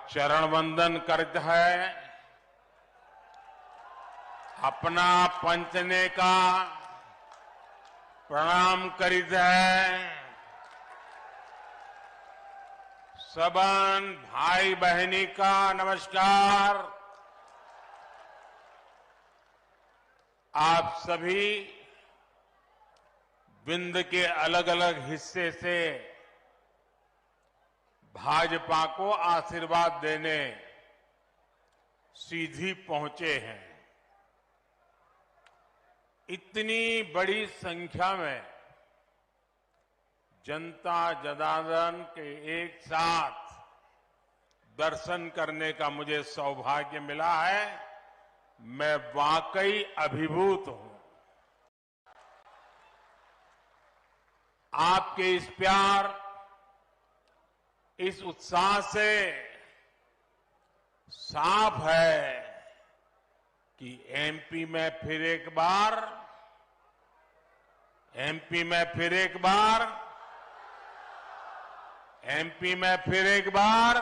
चरण वंदन करता है, अपना पंचने का प्रणाम करीत है। सबन भाई बहनी का नमस्कार। आप सभी विंध्य के अलग अलग हिस्से से भाजपा को आशीर्वाद देने सीधी पहुंचे हैं। इतनी बड़ी संख्या में जनता जनार्दन के एक साथ दर्शन करने का मुझे सौभाग्य मिला है। मैं वाकई अभिभूत हूं। आपके इस प्यार, इस उत्साह से साफ है कि एमपी में फिर एक बार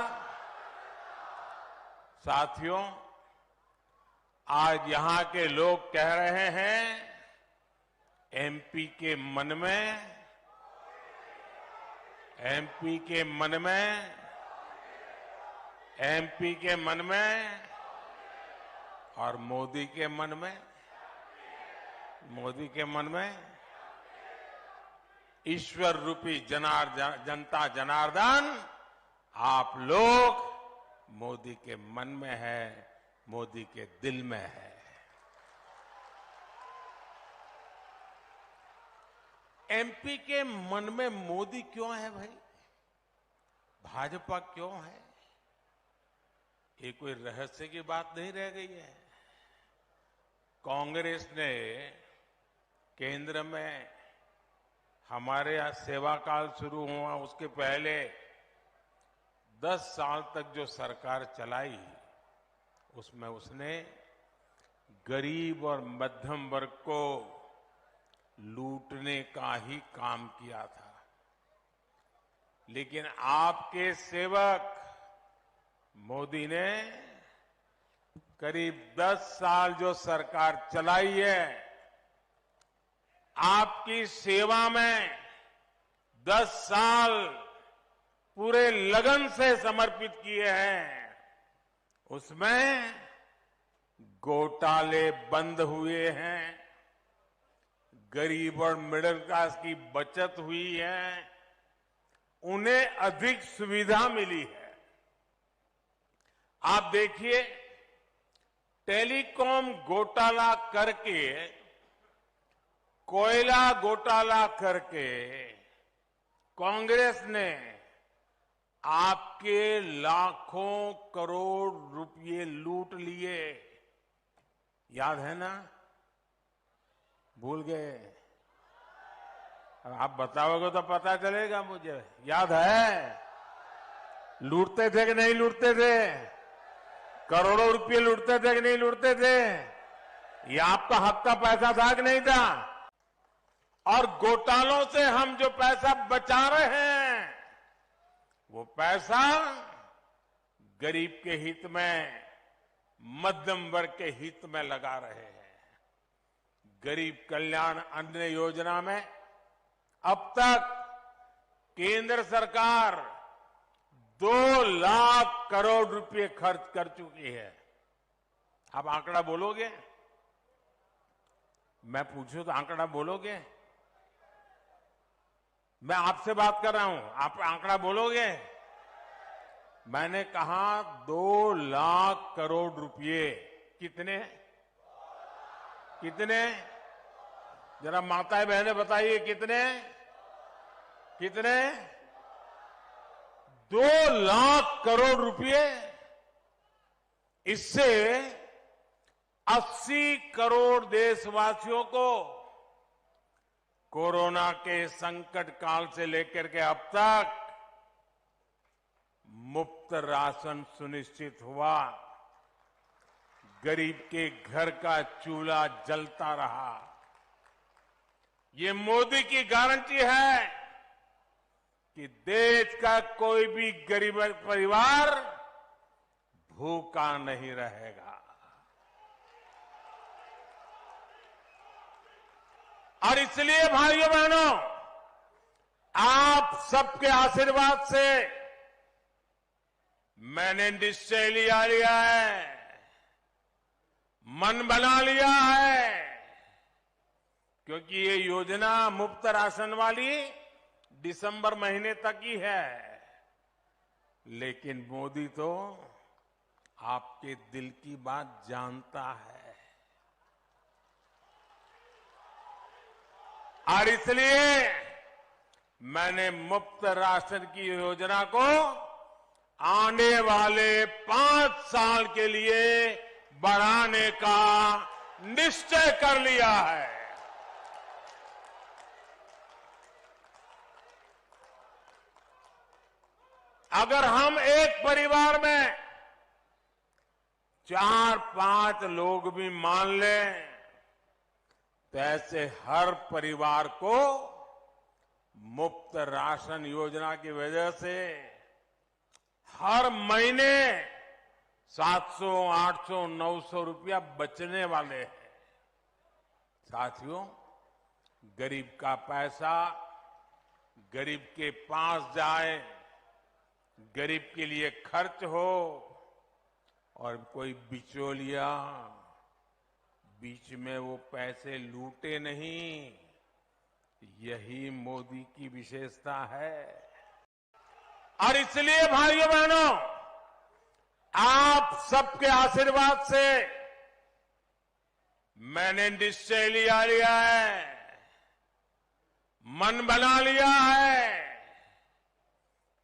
साथियों, आज यहां के लोग कह रहे हैं, एमपी के मन में और मोदी के मन में ईश्वर रूपी जनता जनार्दन आप लोग मोदी के मन में है, मोदी के दिल में है। एमपी के मन में मोदी क्यों है भाई? भाजपा क्यों है? ये कोई रहस्य की बात नहीं रह गई है। कांग्रेस ने केंद्र में हमारे यहां सेवा काल शुरू हुआ उसके पहले 10 साल तक जो सरकार चलाई, उसमें उसने गरीब और मध्यम वर्ग को लूटने का ही काम किया था। लेकिन आपके सेवक मोदी ने करीब 10 साल जो सरकार चलाई है, आपकी सेवा में 10 साल पूरे लगन से समर्पित किए हैं। उसमें घोटाले बंद हुए हैं, गरीब और मिडिल क्लास की बचत हुई है, उन्हें अधिक सुविधा मिली है। आप देखिए, टेलीकॉम घोटाला करके, कोयला घोटाला करके कांग्रेस ने आपके लाखों करोड़ रुपए लूट लिए। याद है ना? भूल गए? आप बताओगे तो पता चलेगा मुझे। याद है? लूटते थे कि नहीं लूटते थे? करोड़ों रुपए लूटते थे कि नहीं लूटते थे? ये आपका हक का पैसा था कि नहीं था? और घोटालों से हम जो पैसा बचा रहे हैं, वो पैसा गरीब के हित में, मध्यम वर्ग के हित में लगा रहे हैं। गरीब कल्याण अन्न योजना में अब तक केंद्र सरकार 2 लाख करोड़ रुपए खर्च कर चुकी है। आप आंकड़ा बोलोगे? मैं पूछूं तो आंकड़ा बोलोगे? मैं आपसे बात कर रहा हूं, आप आंकड़ा बोलोगे? मैंने कहा 2 लाख करोड़ रुपए। कितने? जरा माताएं बहनें बताइए, कितने? 2 लाख करोड़ रुपए। इससे 80 करोड़ देशवासियों को कोरोना के संकट काल से लेकर के अब तक मुफ्त राशन सुनिश्चित हुआ। गरीब के घर का चूल्हा जलता रहा। ये मोदी की गारंटी है कि देश का कोई भी गरीब परिवार भूखा नहीं रहेगा। और इसलिए भाइयों बहनों, आप सबके आशीर्वाद से मैंने निश्चय लिया है, मन बना लिया है, क्योंकि ये योजना मुफ्त राशन वाली दिसंबर महीने तक ही है। लेकिन मोदी तो आपके दिल की बात जानता है, और इसलिए मैंने मुफ्त राशन की योजना को आने वाले 5 साल के लिए बढ़ाने का निश्चय कर लिया है। अगर हम एक परिवार में 4-5 लोग भी मान लें, तो ऐसे हर परिवार को मुफ्त राशन योजना की वजह से हर महीने 700, 800, 900 रुपया बचने वाले हैं। साथियों, गरीब का पैसा गरीब के पास जाए, गरीब के लिए खर्च हो, और कोई बिचौलिया बीच में वो पैसे लूटे नहीं, यही मोदी की विशेषता है। और इसलिए भाइयों बहनों, आप सबके आशीर्वाद से मैंने निश्चय लिया है, मन बना लिया है,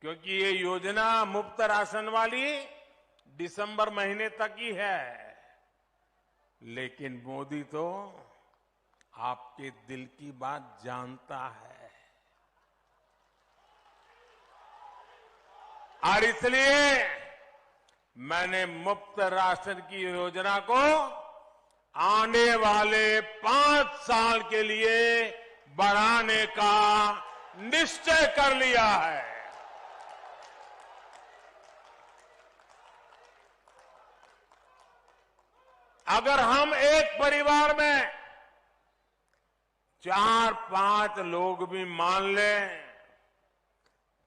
क्योंकि ये योजना मुफ्त राशन वाली दिसंबर महीने तक ही है। लेकिन मोदी तो आपके दिल की बात जानता है, और इसलिए मैंने मुफ्त राशन की योजना को आने वाले 5 साल के लिए बढ़ाने का निश्चय कर लिया है। अगर हम एक परिवार में 4-5 लोग भी मान लें,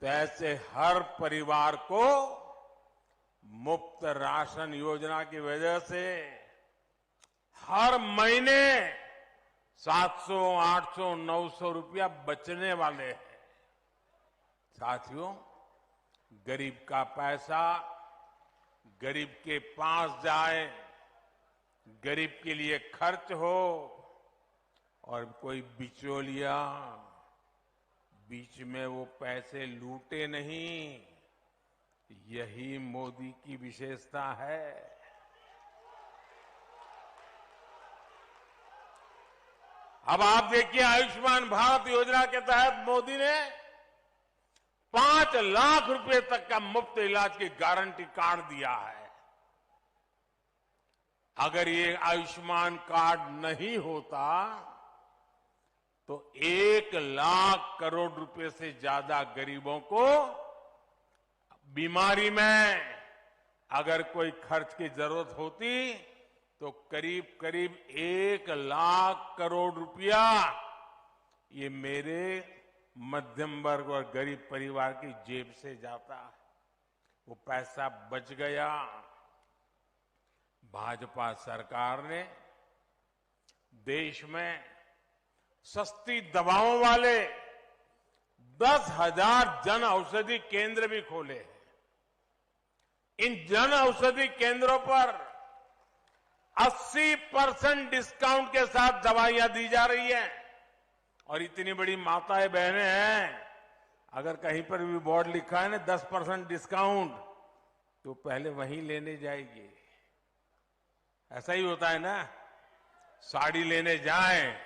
तो ऐसे हर परिवार को मुफ्त राशन योजना की वजह से हर महीने 700, 800, 900 रुपया बचने वाले हैं। साथियों, गरीब का पैसा गरीब के पास जाए, गरीब के लिए खर्च हो, और कोई बिचौलिया बीच में वो पैसे लूटे नहीं, यही मोदी की विशेषता है। अब आप देखिए, आयुष्मान भारत योजना के तहत मोदी ने 5 लाख रुपए तक का मुफ्त इलाज की गारंटी कार्ड दिया है। अगर ये आयुष्मान कार्ड नहीं होता तो 1 लाख करोड़ रुपए से ज्यादा गरीबों को बीमारी में अगर कोई खर्च की जरूरत होती तो करीब करीब 1 लाख करोड़ रुपया ये मेरे मध्यम वर्ग और गरीब परिवार की जेब से जाता। वो पैसा बच गया। भाजपा सरकार ने देश में सस्ती दवाओं वाले 10,000 जन औषधि केंद्र भी खोले हैं। इन जन औषधि केंद्रों पर 80% डिस्काउंट के साथ दवाइयां दी जा रही हैं। और इतनी बड़ी माताएं बहनें हैं, अगर कहीं पर भी बोर्ड लिखा है ना 10% डिस्काउंट, तो पहले वहीं लेने जाएगी। ऐसा ही होता है ना, साड़ी लेने जाएं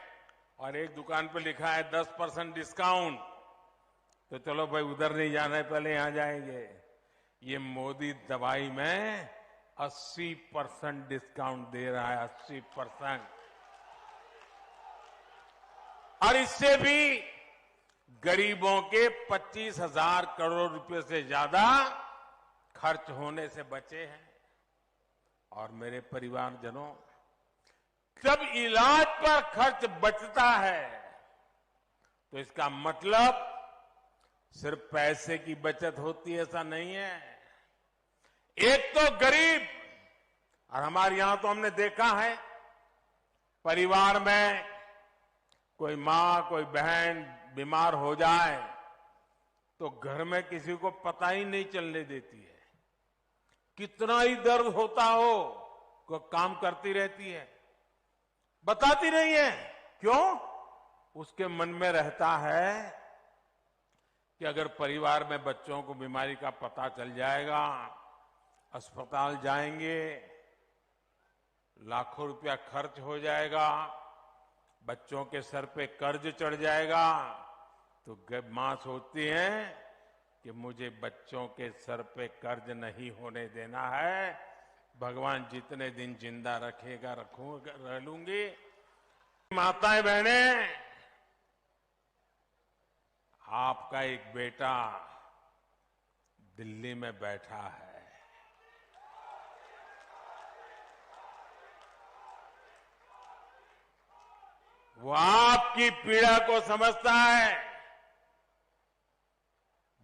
और एक दुकान पर लिखा है 10% डिस्काउंट, तो चलो भाई उधर नहीं जाना है, पहले यहां जाएंगे। ये मोदी दवाई में 80% डिस्काउंट दे रहा है, 80%। और इससे भी गरीबों के 25,000 करोड़ रुपए से ज्यादा खर्च होने से बचे हैं। और मेरे परिवारजनों, जब इलाज पर खर्च बचता है तो इसका मतलब सिर्फ पैसे की बचत होती है ऐसा नहीं है। एक तो गरीब, और हमारे यहां तो हमने देखा है, परिवार में कोई मां कोई बहन बीमार हो जाए तो घर में किसी को पता ही नहीं चलने देती है। कितना ही दर्द होता हो, वो काम करती रहती है, बताती नहीं है। क्यों? उसके मन में रहता है कि अगर परिवार में बच्चों को बीमारी का पता चल जाएगा, अस्पताल जाएंगे, लाखों रुपया खर्च हो जाएगा, बच्चों के सर पे कर्ज चढ़ जाएगा, तो मां सोचती है कि मुझे बच्चों के सर पे कर्ज नहीं होने देना है। भगवान जितने दिन जिंदा रखेगा रह लूंगी। माताएं बहनें, आपका एक बेटा दिल्ली में बैठा है, वो आपकी पीड़ा को समझता है।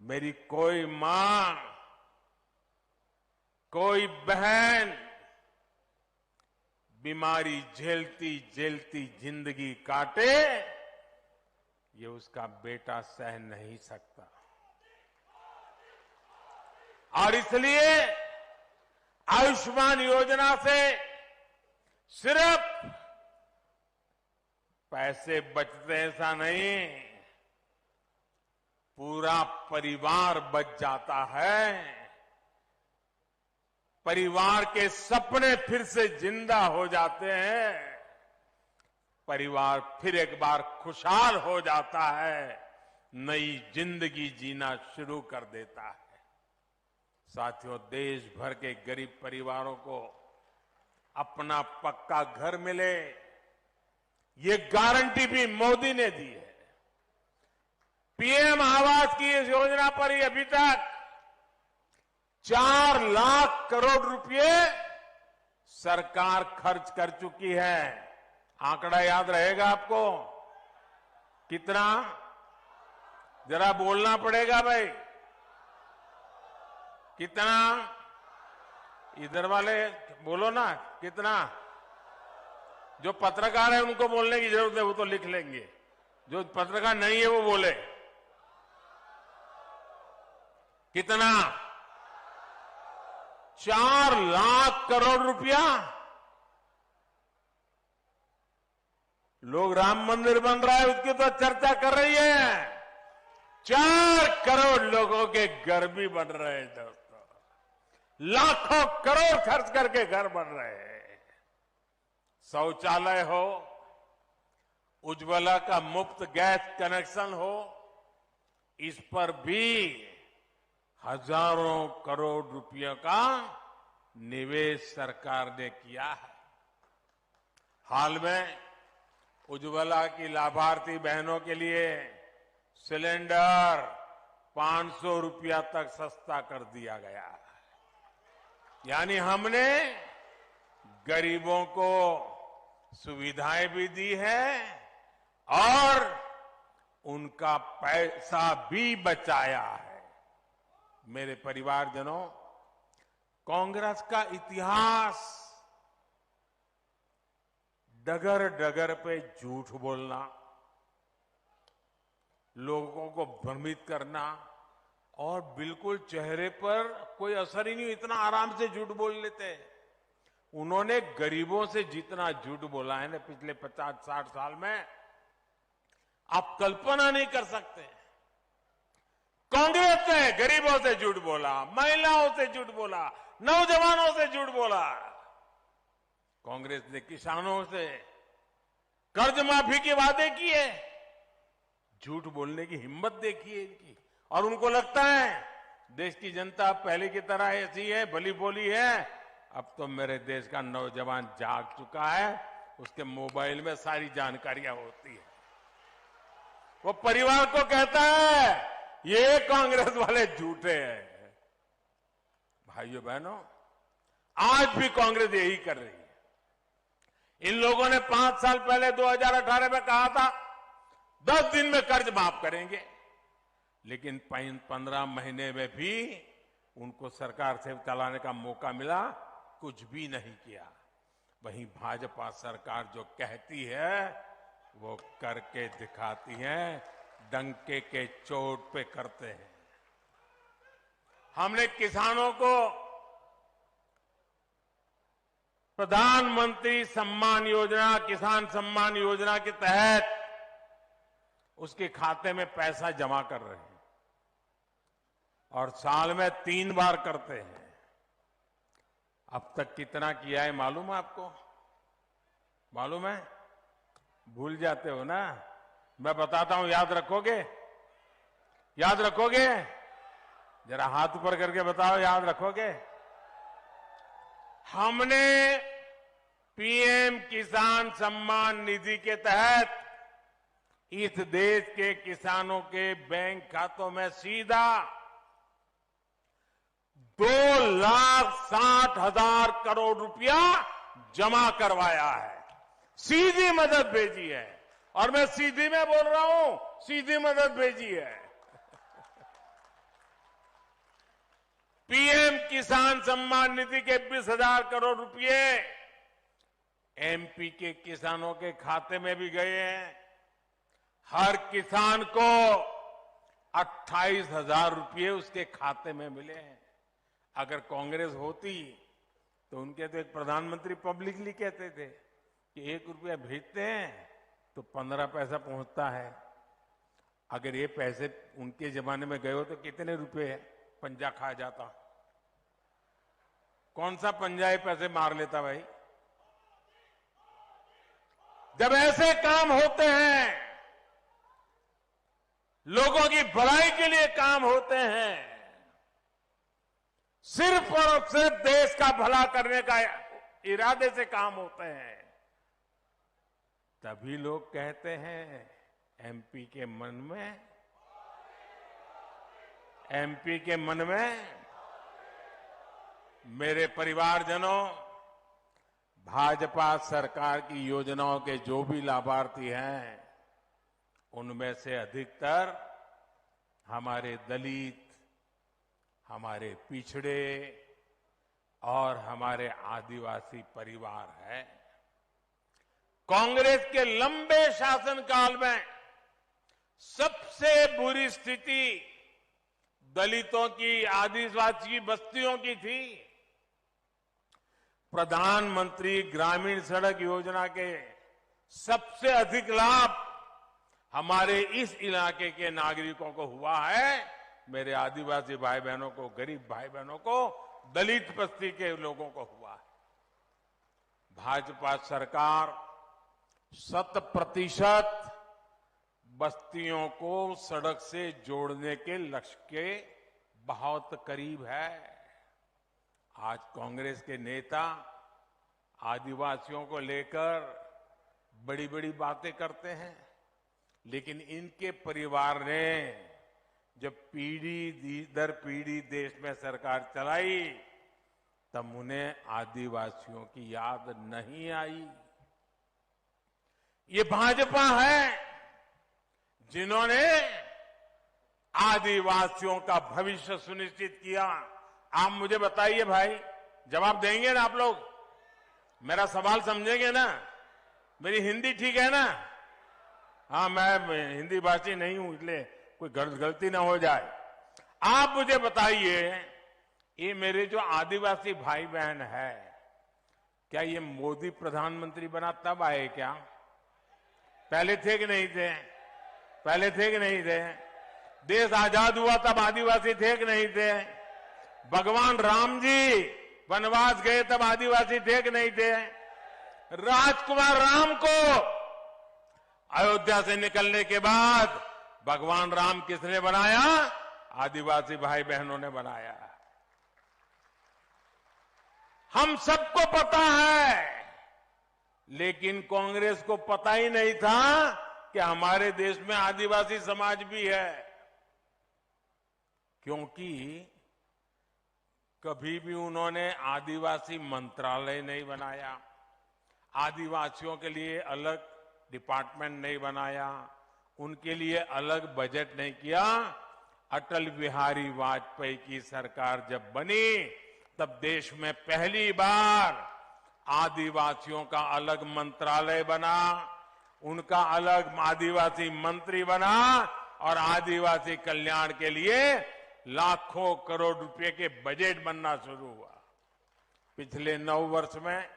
मेरी कोई मां कोई बहन बीमारी झेलती झेलती जिंदगी काटे, ये उसका बेटा सह नहीं सकता। और इसलिए आयुष्मान योजना से सिर्फ पैसे बचते ऐसा नहीं, पूरा परिवार बच जाता है। परिवार के सपने फिर से जिंदा हो जाते हैं। परिवार फिर एक बार खुशहाल हो जाता है, नई जिंदगी जीना शुरू कर देता है। साथियों, देश भर के गरीब परिवारों को अपना पक्का घर मिले, ये गारंटी भी मोदी ने दी है। पीएम आवास की इस योजना पर ही अभी तक 4 लाख करोड़ रुपए सरकार खर्च कर चुकी है। आंकड़ा याद रहेगा आपको? कितना? जरा बोलना पड़ेगा भाई, कितना? इधर वाले बोलो ना, कितना? जो पत्रकार है उनको बोलने की जरूरत है, वो तो लिख लेंगे। जो पत्रकार नहीं है वो बोले। कितना? 4 लाख करोड़ रुपया। लोग राम मंदिर बन रहा है उसकी तो चर्चा कर रही है, 4 करोड़ लोगों के घर भी बन रहे हैं दोस्तों। लाखों करोड़ खर्च करके घर बन रहे हैं। शौचालय हो, उज्ज्वला का मुफ्त गैस कनेक्शन हो, इस पर भी हजारों करोड़ रुपयों का निवेश सरकार ने किया है। हाल में उज्ज्वला की लाभार्थी बहनों के लिए सिलेंडर 500 रुपया तक सस्ता कर दिया गया। यानी हमने गरीबों को सुविधाएं भी दी है और उनका पैसा भी बचाया है। मेरे परिवारजनों, कांग्रेस का इतिहास डगर डगर पे झूठ बोलना, लोगों को भ्रमित करना और बिल्कुल चेहरे पर कोई असर ही नहीं, इतना आराम से झूठ बोल लेते हैं। उन्होंने गरीबों से जितना झूठ बोला है ना पिछले 50-60 साल में, आप कल्पना नहीं कर सकते। कांग्रेस ने गरीबों से झूठ बोला, महिलाओं से झूठ बोला, नौजवानों से झूठ बोला। कांग्रेस ने किसानों से कर्ज माफी के वादे किए। झूठ बोलने की हिम्मत देखिए इनकी। और उनको लगता है देश की जनता पहले की तरह ऐसी है, भली बोली है। अब तो मेरे देश का नौजवान जाग चुका है, उसके मोबाइल में सारी जानकारियां होती है। वो परिवार को कहता है ये कांग्रेस वाले झूठे हैं। भाइयों बहनों, आज भी कांग्रेस यही कर रही है। इन लोगों ने 5 साल पहले 2018 में कहा था 10 दिन में कर्ज माफ करेंगे, लेकिन 15 महीने में भी उनको सरकार से चलाने का मौका मिला, कुछ भी नहीं किया। वहीं भाजपा सरकार जो कहती है वो करके दिखाती है, डंके के चोट पे करते हैं। हमने किसानों को प्रधानमंत्री सम्मान योजना, किसान सम्मान योजना के तहत उसके खाते में पैसा जमा कर रहे हैं और साल में 3 बार करते हैं। अब तक कितना किया है मालूम है आपको? मालूम है? भूल जाते हो ना? मैं बताता हूं, याद रखोगे? याद रखोगे? जरा हाथ ऊपर करके बताओ, याद रखोगे? हमने पीएम किसान सम्मान निधि के तहत इस देश के किसानों के बैंक खातों में सीधा 2,60,000 करोड़ रुपया जमा करवाया है। सीधी मदद भेजी है, और मैं सीधी में बोल रहा हूं, सीधी मदद भेजी है। पीएम किसान सम्मान निधि के 20,000 करोड़ रुपए एमपी के किसानों के खाते में भी गए हैं। हर किसान को 28,000 रुपये उसके खाते में मिले हैं। अगर कांग्रेस होती तो उनके तो एक प्रधानमंत्री पब्लिकली कहते थे कि 1 रुपया भेजते हैं तो 15 पैसा पहुंचता है। अगर ये पैसे उनके जमाने में गए हो तो कितने रुपए पंजा खा जाता? कौन सा पंजा ये पैसे मार लेता भाई? जब ऐसे काम होते हैं, लोगों की भलाई के लिए काम होते हैं, सिर्फ और सिर्फ देश का भला करने का इरादे से काम होते हैं, तभी लोग कहते हैं एमपी के मन में मेरे परिवारजनों, भाजपा सरकार की योजनाओं के जो भी लाभार्थी हैं, उनमें से अधिकतर हमारे दलित, हमारे पिछड़े और हमारे आदिवासी परिवार हैं। कांग्रेस के लंबे शासनकाल में सबसे बुरी स्थिति दलितों की, आदिवासी बस्तियों की थी। प्रधानमंत्री ग्रामीण सड़क योजना के सबसे अधिक लाभ हमारे इस इलाके के नागरिकों को हुआ है। मेरे आदिवासी भाई बहनों को, गरीब भाई बहनों को, दलित बस्ती के लोगों को हुआ है। भाजपा सरकार 100% बस्तियों को सड़क से जोड़ने के लक्ष्य के बहुत करीब है। आज कांग्रेस के नेता आदिवासियों को लेकर बड़ी बड़ी बातें करते हैं, लेकिन इनके परिवार ने जब पीढ़ी दर पीढ़ी देश में सरकार चलाई, तब उन्हें आदिवासियों की याद नहीं आई। ये भाजपा है जिन्होंने आदिवासियों का भविष्य सुनिश्चित किया। आप मुझे बताइए भाई, जवाब देंगे ना आप लोग? मेरा सवाल समझेंगे ना? मेरी हिंदी ठीक है ना? हाँ, मैं हिंदी भाषी नहीं हूं, इसलिए कोई गलती ना हो जाए। आप मुझे बताइए, ये मेरे जो आदिवासी भाई बहन है, क्या ये मोदी प्रधानमंत्री बना तब आए क्या? पहले थे कि नहीं थे? पहले थे कि नहीं थे? देश आजाद हुआ तब आदिवासी थे कि नहीं थे? भगवान राम जी वनवास गए तब आदिवासी थे कि नहीं थे? राजकुमार राम को अयोध्या से निकलने के बाद भगवान राम किसने बनाया? आदिवासी भाई बहनों ने बनाया। हम सबको पता है, लेकिन कांग्रेस को पता ही नहीं था कि हमारे देश में आदिवासी समाज भी है। क्योंकि कभी भी उन्होंने आदिवासी मंत्रालय नहीं बनाया, आदिवासियों के लिए अलग डिपार्टमेंट नहीं बनाया, उनके लिए अलग बजट नहीं किया। अटल बिहारी वाजपेयी की सरकार जब बनी तब देश में पहली बार आदिवासियों का अलग मंत्रालय बना, उनका अलग आदिवासी मंत्री बना और आदिवासी कल्याण के लिए लाखों करोड़ रुपए के बजट बनना शुरू हुआ। पिछले 9 वर्ष में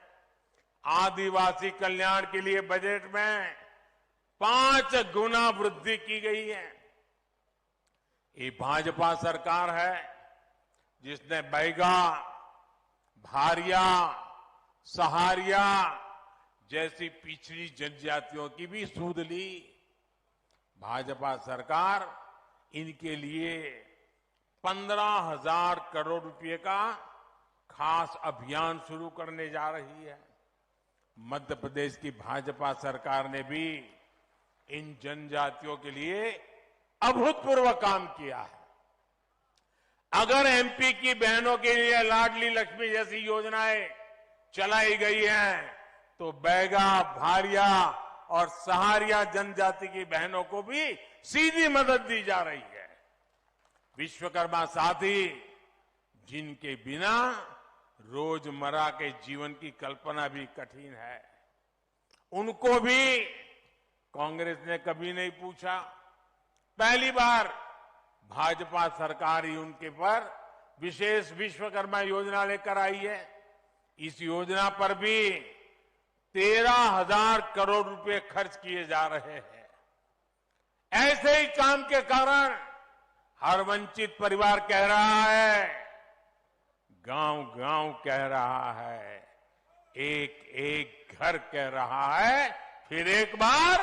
आदिवासी कल्याण के लिए बजट में 5 गुना वृद्धि की गई है। ये भाजपा सरकार है जिसने बैगा, भारिया, सहारिया जैसी पिछड़ी जनजातियों की भी सूध ली। भाजपा सरकार इनके लिए 15,000 करोड़ रुपए का खास अभियान शुरू करने जा रही है। मध्य प्रदेश की भाजपा सरकार ने भी इन जनजातियों के लिए अभूतपूर्व काम किया है। अगर एमपी की बहनों के लिए लाडली लक्ष्मी जैसी योजनाएं चलाई गई हैं, तो बैगा, भारिया और सहारिया जनजाति की बहनों को भी सीधी मदद दी जा रही है। विश्वकर्मा साथी, जिनके बिना रोजमर्रा के जीवन की कल्पना भी कठिन है, उनको भी कांग्रेस ने कभी नहीं पूछा। पहली बार भाजपा सरकार ही उनके पर विशेष विश्वकर्मा योजना लेकर आई है। इस योजना पर भी 13,000 करोड़ रुपए खर्च किए जा रहे हैं। ऐसे ही काम के कारण हर वंचित परिवार कह रहा है, गांव-गांव कह रहा है, एक-एक घर कह रहा है, फिर एक बार,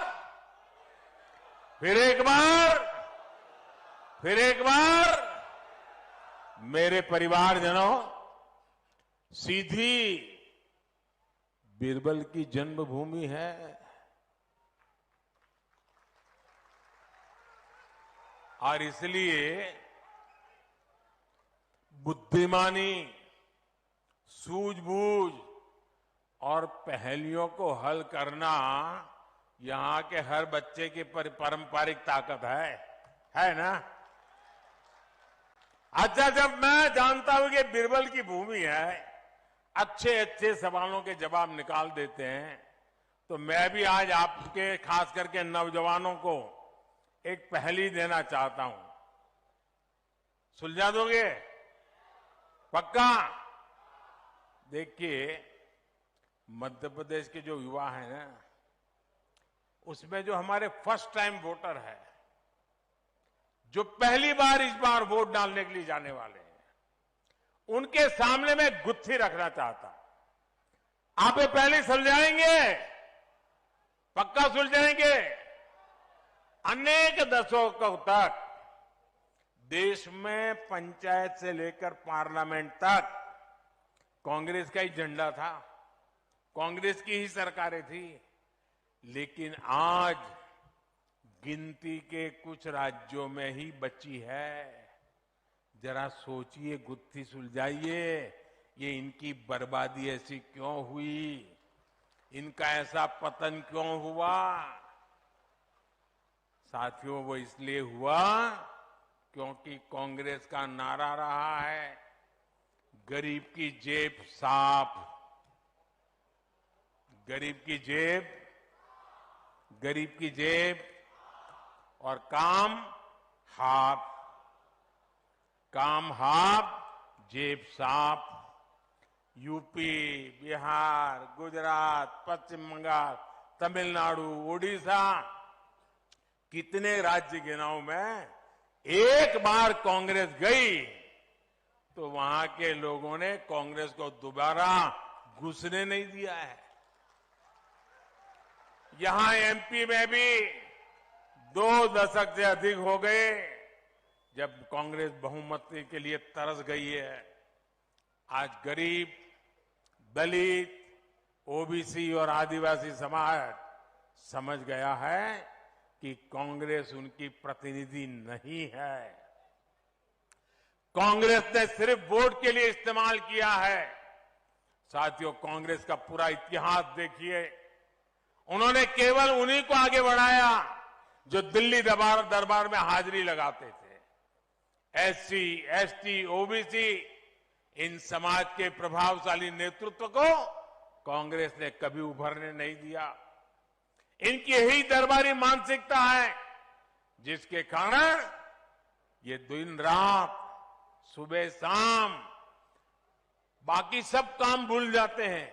मेरे परिवारजनों, सीधी बीरबल की जन्मभूमि है। और इसलिए बुद्धिमानी, सूझबूझ और पहेलियों को हल करना यहां के हर बच्चे की पारंपरिक ताकत है ना। अच्छा, जब मैं जानता हूं कि बीरबल की भूमि है, अच्छे अच्छे सवालों के जवाब निकाल देते हैं, तो मैं भी आज आपके खास करके नौजवानों को एक पहेली देना चाहता हूं। सुलझा दोगे? पक्का? देखिए, मध्य प्रदेश के जो युवा हैं ना, उसमें जो हमारे फर्स्ट टाइम वोटर है, जो पहली बार इस बार वोट डालने के लिए जाने वाले हैं, उनके सामने मैं गुत्थी रखना चाहता हूं। आप ये पहले सुलझाएंगे? पक्का सुलझाएंगे? अनेक दशकों तक देश में पंचायत से लेकर पार्लियामेंट तक कांग्रेस का ही झंडा था, कांग्रेस की ही सरकारें थी। लेकिन आज गिनती के कुछ राज्यों में ही बची है। जरा सोचिए, गुत्थी सुलझाइए, ये इनकी बर्बादी ऐसी क्यों हुई, इनका ऐसा पतन क्यों हुआ? साथियों, वो इसलिए हुआ क्योंकि कांग्रेस का नारा रहा है, गरीब की जेब साफ, गरीब की जेब और काम हाफ, जेब साफ। यूपी, बिहार, गुजरात, पश्चिम बंगाल, तमिलनाडु, उड़ीसा, कितने राज्य गिनाऊं मैं, एक बार कांग्रेस गई तो वहां के लोगों ने कांग्रेस को दोबारा घुसने नहीं दिया है। यहां एमपी में भी 2 दशक से अधिक हो गए जब कांग्रेस बहुमत के लिए तरस गई है। आज गरीब, दलित, ओबीसी और आदिवासी समाज समझ गया है कि कांग्रेस उनकी प्रतिनिधि नहीं है। कांग्रेस ने सिर्फ वोट के लिए इस्तेमाल किया है। साथियों, कांग्रेस का पूरा इतिहास देखिए, उन्होंने केवल उन्हीं को आगे बढ़ाया जो दिल्ली दरबार में हाजिरी लगाते थे। एससी, एसटी, ओबीसी, इन समाज के प्रभावशाली नेतृत्व को कांग्रेस ने कभी उभरने नहीं दिया। इनकी यही दरबारी मानसिकता है जिसके कारण ये दिन रात, सुबह शाम बाकी सब काम भूल जाते हैं,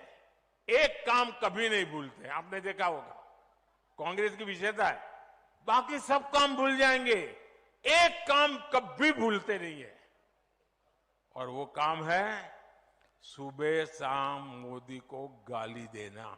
एक काम कभी नहीं भूलते। आपने देखा होगा, कांग्रेस की विशेषता है, बाकी सब काम भूल जाएंगे, एक काम कभी भूलते नहीं है, और वो काम है सुबह शाम मोदी को गाली देना।